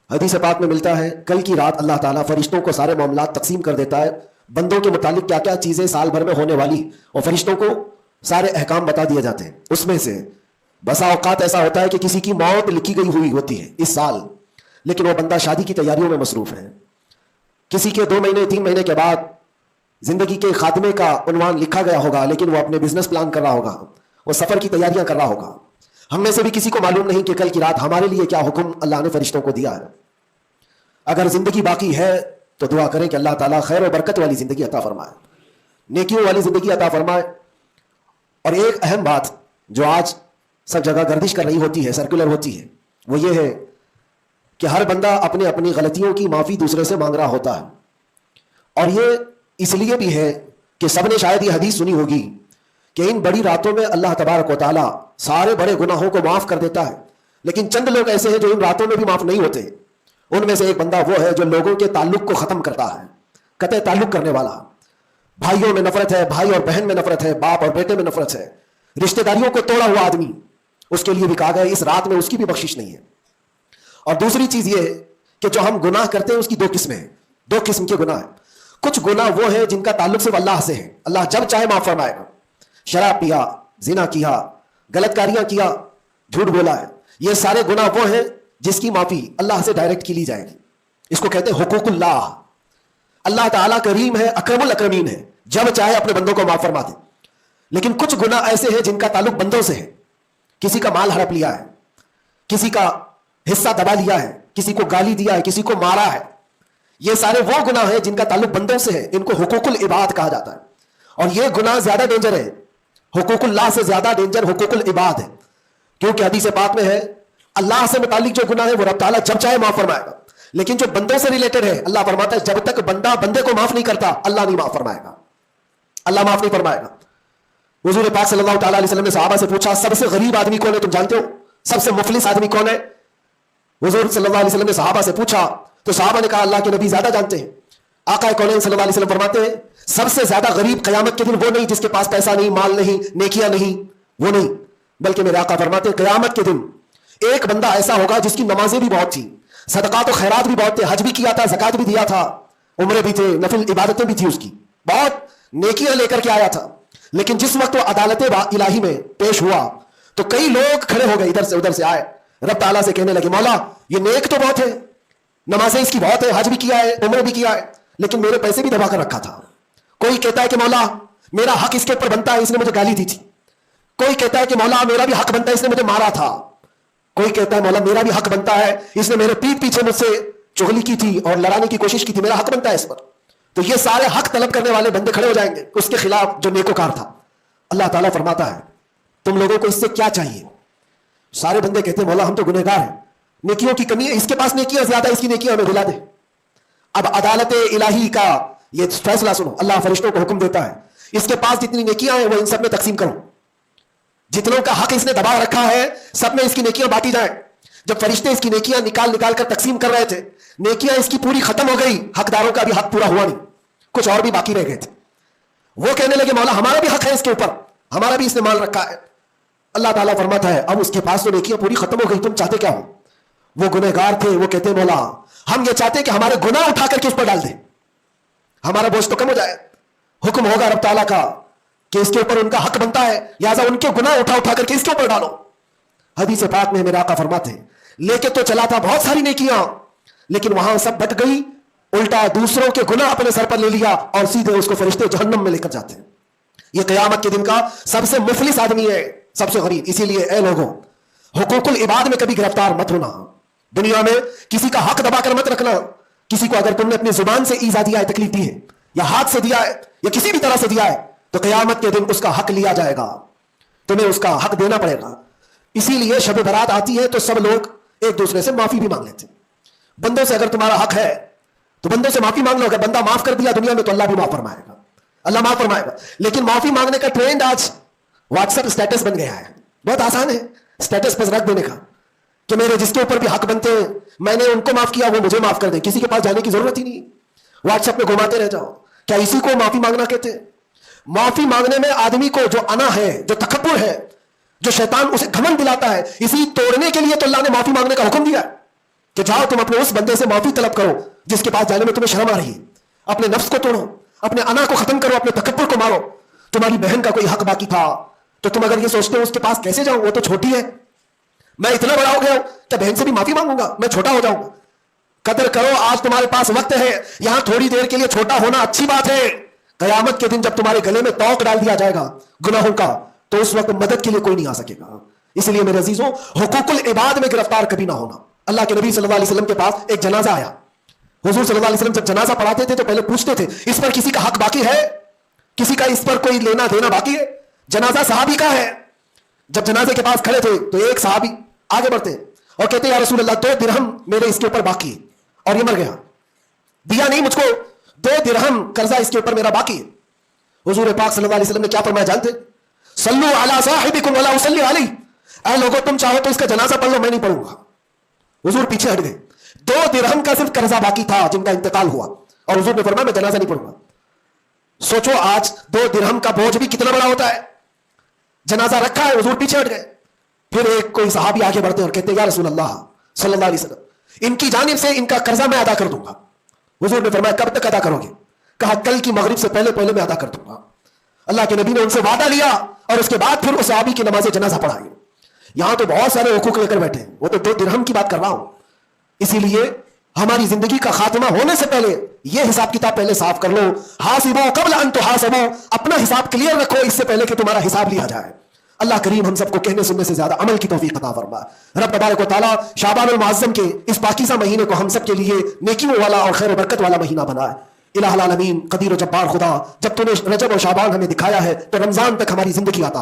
حدیث پاک میں ملتا ہے کل کی رات اللہ تعالیٰ فرشتوں کو سارے معاملات تقسیم کر دیتا ہے، بندوں کے متعلق کیا کیا چیزیں سال بھر میں ہونے والی، اور فرشتوں کو سارے احکام بتا دیے جاتے ہیں۔ اس میں سے بسا اوقات ایسا ہوتا ہے کہ کسی کی موت لکھی گئی ہوئی ہوتی ہے اس سال، لیکن وہ بندہ شادی کی تیاریوں میں مصروف ہے۔ کسی کے 2 مہینے 3 مہینے کے بعد زندگی کے خاتمے کا عنوان لکھا گیا ہوگا، لیکن وہ اپنے بزنس پلان کر رہا ہوگا، وہ سفر کی تیاریاں کر رہا ہوگا۔ ہم میں سے بھی کسی کو معلوم نہیں کہ کل کی رات ہمارے لیے کیا حکم اللہ نے فرشتوں کو دیا ہے۔ اگر زندگی باقی ہے تو دعا کریں کہ اللہ تعالیٰ خیر و برکت والی زندگی عطا فرمائے، نیکیوں والی زندگی عطا فرمائے۔ اور ایک اہم بات جو آج سب جگہ گردش کر رہی ہوتی ہے، سرکولر ہوتی ہے، وہ یہ ہے کہ ہر بندہ اپنے اپنی غلطیوں کی معافی دوسرے سے مانگ رہا ہوتا ہے۔ اور یہ اس لیے بھی ہے کہ سب نے شاید یہ حدیث سنی ہوگی کہ ان بڑی راتوں میں اللہ تبارک و تعالیٰ سارے بڑے گناہوں کو معاف کر دیتا ہے، لیکن چند لوگ ایسے ہیں جو ان راتوں میں بھی معاف نہیں ہوتے۔ ان میں سے ایک بندہ وہ ہے جو لوگوں کے تعلق کو ختم کرتا ہے، قطع تعلق کرنے والا۔ بھائیوں میں نفرت ہے، بھائی اور بہن میں نفرت ہے، باپ اور بیٹے میں نفرت ہے، رشتہ داریوں کو توڑا ہوا آدمی، اس کے لیے بھی کہا گیا اس رات میں اس کی بھی بخشش نہیں ہے۔ اور دوسری چیز یہ ہے کہ جو ہم گناہ کرتے ہیں اس کی 2 قسمیں ہیں، 2 قسم کے گناہ ہیں۔ کچھ گناہ وہ ہیں جن کا تعلق صرف اللہ سے ہے، اللہ جب چاہے معاف فرمائے گا۔ شراب پیا، زنا کیا، غلط کاریاں کیا، جھوٹ بولا ہے، یہ سارے گناہ وہ ہیں جس کی معافی اللہ سے ڈائریکٹ کی لی جائے گی۔ اس کو کہتے ہیں حقوق اللہ۔ اللہ تعالیٰ کریم ہے، اکرم الاکرمین ہے، جب چاہے اپنے بندوں کو معاف فرما دے۔ لیکن کچھ گناہ ایسے ہیں جن کا تعلق بندوں سے ہے، کسی کا مال ہڑپ لیا ہے، کسی کا حصہ دبا لیا ہے، کسی کو گالی دیا ہے، کسی کو مارا ہے، یہ سارے وہ گناہ ہیں جن کا تعلق بندوں سے ہے، ان کو حقوق العباد کہا جاتا ہے۔ اور یہ گناہ زیادہ ڈینجر ہے، حقوق اللہ سے زیادہ ڈینجر حقوق العباد ہے، کیونکہ حدیث پاک میں ہے اللہ سے متعلق جو گناہ ہے وہ رب تعالیٰ جب چاہے معاف فرمائے گا، لیکن جو بندوں سے ریلیٹڈ ہے اللہ فرماتا ہے جب تک بندہ بندے کو معاف نہیں کرتا اللہ نہیں معاف فرمائے گا، اللہ معاف نہیں فرمائے گا۔ حضور پاک صلی اللہ تعالیٰ علیہ وسلم نے صحابہ سے پوچھا سب سے غریب آدمی کون ہے، تم جانتے ہو سب سے مفلس آدمی کون ہے؟ حضور صلی اللہ علیہ وسلم نے صحابہ سے پوچھا تو صحابہ نے کہا اللہ کے نبی زیادہ جانتے ہیں۔ آقا کونین صلی اللہ علیہ وسلم فرماتے ہیں سب سے زیادہ غریب قیامت کے دن وہ نہیں جس کے پاس پیسہ نہیں، مال نہیں، نیکیاں نہیں، وہ نہیں، بلکہ میرے آقا فرماتے ہیں قیامت کے دن ایک بندہ ایسا ہوگا جس کی نمازیں بھی بہت تھیں، صدقات و خیرات بھی بہت تھے، حج بھی کیا تھا، زکات بھی دیا تھا، عمرے بھی تھے، نفل عبادتیں بھی تھی، اس کی بہت نیکیاں لے کر کے آیا تھا، لیکن جس وقت وہ عدالت الہی میں پیش ہوا تو کئی لوگ کھڑے ہو گئے، ادھر سے ادھر سے آئے، رب تعالیٰ سے کہنے لگے مولا یہ نیک تو بہت ہے، نمازیں اس کی بہت ہے، حج بھی کیا ہے، عمرے بھی کیا ہے، لیکن میرے پیسے بھی دبا کر رکھا تھا۔ کوئی کہتا ہے کہ مولا میرا حق اس کے اوپر بنتا ہے، اس نے مجھے گالی دی تھی، کوئی کہتا ہے کہ مولا میرا بھی حق بنتا ہے، اس نے مجھے مارا تھا، کوئی کہتا ہے مولا میرا بھی حق بنتا ہے، اس نے میرے پیٹھ پیچھے مجھ سے چغلی کی تھی اور لڑانے کی کوشش کی تھی، میرا حق بنتا ہے اس پر۔ تو یہ سارے حق طلب کرنے والے بندے کھڑے ہو جائیں گے اس کے خلاف جو نیکوکار تھا۔ اللہ تعالیٰ فرماتا ہے تم لوگوں کو اس سے کیا چاہیے؟ سارے بندے کہتے ہیں مولا ہم تو گنہگار ہیں، نیکیوں کی کمی ہے، اس کے پاس نیکیاں زیادہ، اس کی نیکیاں ہمیں دلا دے۔ اب عدالت الہی کا یہ فیصلہ سنو، اللہ فرشتوں کو حکم دیتا ہے اس کے پاس جتنی نیکیاں ہیں وہ ان سب میں تقسیم کرو، جتنوں کا حق اس نے دبا رکھا ہے سب میں اس کی نیکیاں بانٹی جائیں۔ جب فرشتے اس کی نیکیاں نکال نکال کر تقسیم کر رہے تھے، نیکیاں اس کی پوری ختم ہو گئی، حقداروں کا بھی حق پورا ہوا نہیں، کچھ اور بھی باقی رہ گئے تھے۔ وہ کہنے لگے مولا ہمارا بھی حق ہے اس کے اوپر، ہمارا بھی اس نے مال رکھا ہے۔ اللہ تعالیٰ فرماتا ہے اب اس کے پاس تو نیکیاں پوری ختم ہو گئی، تم چاہتے کیا ہو؟ وہ گنہگار تھے، وہ کہتے مولا ہم یہ چاہتے کہ ہمارے گناہ اٹھا کر کے اس پر ڈال دیں، ہمارا بوجھ تو کم ہو جائے۔ حکم ہوگا رب تعالیٰ کا کہ اس کے اوپر ان کا حق بنتا ہے، لہٰذا ان کے گناہ اٹھا اٹھا کر کے اس کے اوپر ڈالو۔ حدیث پاک میں میرے آقا فرماتے ہیں لے کے تو چلا تھا بہت ساری نیکیاں، لیکن وہاں سب بٹ گئی، الٹا دوسروں کے گناہ اپنے سر پر لے لیا اور سیدھے اس کو فرشتے جہنم میں لے کر جاتے ہیں۔ یہ قیامت کے دن کا سب سے مفلس آدمی ہے، سب سے غریب۔ اسی لیے اے لوگوں حقوق العباد میں کبھی گرفتار مت ہونا، دنیا میں کسی کا حق دبا کر مت رکھنا۔ کسی کو اگر تم نے اپنی زبان سے ایذا دیا ہے، تکلیف دی ہے، یا ہاتھ سے دیا ہے یا کسی بھی طرح سے دیا ہے، تو قیامت کے دن اس کا حق لیا جائے گا، تمہیں اس کا حق دینا پڑے گا۔ اسی لیے شب برات آتی ہے تو سب لوگ ایک دوسرے سے معافی بھی مانگ لیتے ہیں۔ بندوں سے اگر تمہارا حق ہے تو بندوں سے معافی مانگ لو، اگر بندہ معاف کر دیا دنیا میں تو اللہ بھی معاف فرمائے گا، اللہ معاف فرمائے گا۔ لیکن معافی مانگنے کا ٹرینڈ آج واٹس ایپ اسٹیٹس بن گیا ہے، بہت آسان ہے اسٹیٹس پر رکھ دینے کا کہ میرے جس کے اوپر بھی حق بنتے ہیں میں نے ان کو معاف کیا وہ مجھے معاف کر دیں، کسی کے پاس جانے کی ضرورت ہی نہیں، واٹس ایپ میں گھماتے رہ جاؤ۔ کیا اسی کو معافی مانگنا کہتے ہیں؟ معافی مانگنے میں آدمی کو جو انا ہے، جو تکبر ہے، جو شیطان اسے گھمنڈ دلاتا ہے، اسی توڑنے کے لیے تو اللہ نے معافی مانگنے کا حکم دیا ہے۔ کہ جاؤ تم اپنے اس بندے سے معافی طلب کرو جس کے پاس جانے میں تمہیں شرم آ رہی ہے. اپنے نفس کو توڑو, اپنے انا کو ختم کرو, اپنے تکبر کو مارو. تمہاری بہن کا کوئی حق باقی تھا تو تم اگر یہ سوچتے ہو اس کے پاس کیسے جاؤں, وہ تو چھوٹی ہے, میں اتنا بڑا ہو گیا ہوں کہ بہن سے بھی معافی مانگوں گا, میں چھوٹا ہو جاؤں گا. قدر کرو, آج تمہارے پاس وقت ہے, یہاں تھوڑی دیر کے لیے چھوٹا ہونا اچھی بات ہے. قیامت کے دن جب تمہارے گلے میں توق ڈال دیا جائے گا گناہوں کا, تو اس وقت مدد کے لیے کوئی نہیں آ سکے گا. اس لیے میرے عزیزوں, حقوق العباد میں گرفتار کبھی نہ ہونا. اللہ کے نبی صلی اللہ علیہ وسلم کے پاس ایک جنازہ آیا. حضور صلی اللہ علیہ وسلم جب جنازہ پڑھاتے تھے تو پہلے پوچھتے تھے اس پر کسی کا حق باقی ہے, کسی کا اس پر کوئی لینا دینا باقی ہے. جنازہ صحابی کا ہے. جب جنازے کے پاس کھڑے تھے تو ایک صحابی آگے بڑھتے ہیں اور کہتے ہیں یا رسول اللہ 2 درہم میرے اس کے اوپر باقی ہے اور یہ مر گیا, دیا نہیں مجھ کو, 2 درہم قرضہ اس کے اوپر میرا باقی ہے. حضور پاک صلی اللہ علیہ وسلم نے کیا فرمایا جانتے؟ صلو علی صاحبکم ولا اصلی علیہ, اے لوگوں تم چاہو تو اس کا جنازہ پڑھ لو, میں نہیں پڑھوں گا. حضور پیچھے ہٹ گئے. 2 درہم کا صرف قرضہ باقی تھا جن کا انتقال ہوا, اور حضور نے فرمایا میں جنازہ نہیں پڑھوں گا. سوچو آج 2 درہم کا بوجھ بھی کتنا بڑا ہوتا ہے. جنازہ رکھا ہے, حضور پیچھے ہٹ گئے. پھر ایک کوئی صحابی آگے بڑھتے ہیں اور کہتے ہیں یا رسول اللہ صلی اللہ علیہ وسلم ان کی جانب سے ان کا قرضہ میں ادا کر دوں گا. حضور نے فرمایا کب تک ادا کرو گے؟ کہا کل کی مغرب سے پہلے پہلے میں ادا کر دوں گا. اللہ کے نبی نے ان سے وعدہ لیا اور اس کے بعد پھر اس صحابی کی نماز جنازہ پڑھائی. یہاں تو بہت سارے حقوق لے کر بیٹھے ہیں, وہ تو 2 درہم کی بات کر رہا ہوں. اسی لیے ہماری زندگی کا خاتمہ ہونے سے پہلے یہ حساب کتاب پہلے صاف کر لو. حاسبوا قبل ان تحاسبوا, اپنا حساب کلیئر رکھو اس سے پہلے کہ تمہارا حساب لیا جائے. اللہ کریم ہم سب کو کہنے سننے سے زیادہ عمل کی توفیق عطا فرما. رب تبارک و تعالی شعبان المعظم کے اس پاکیزہ مہینے کو ہم سب کے لیے نیکیوں والا اور خیر و برکت والا مہینہ بنائے. الہ العالمین قدیر و جبار خدا, جب تو نے رجب و شعبان ہمیں دکھایا ہے تو رمضان تک ہماری زندگی عطا فرما.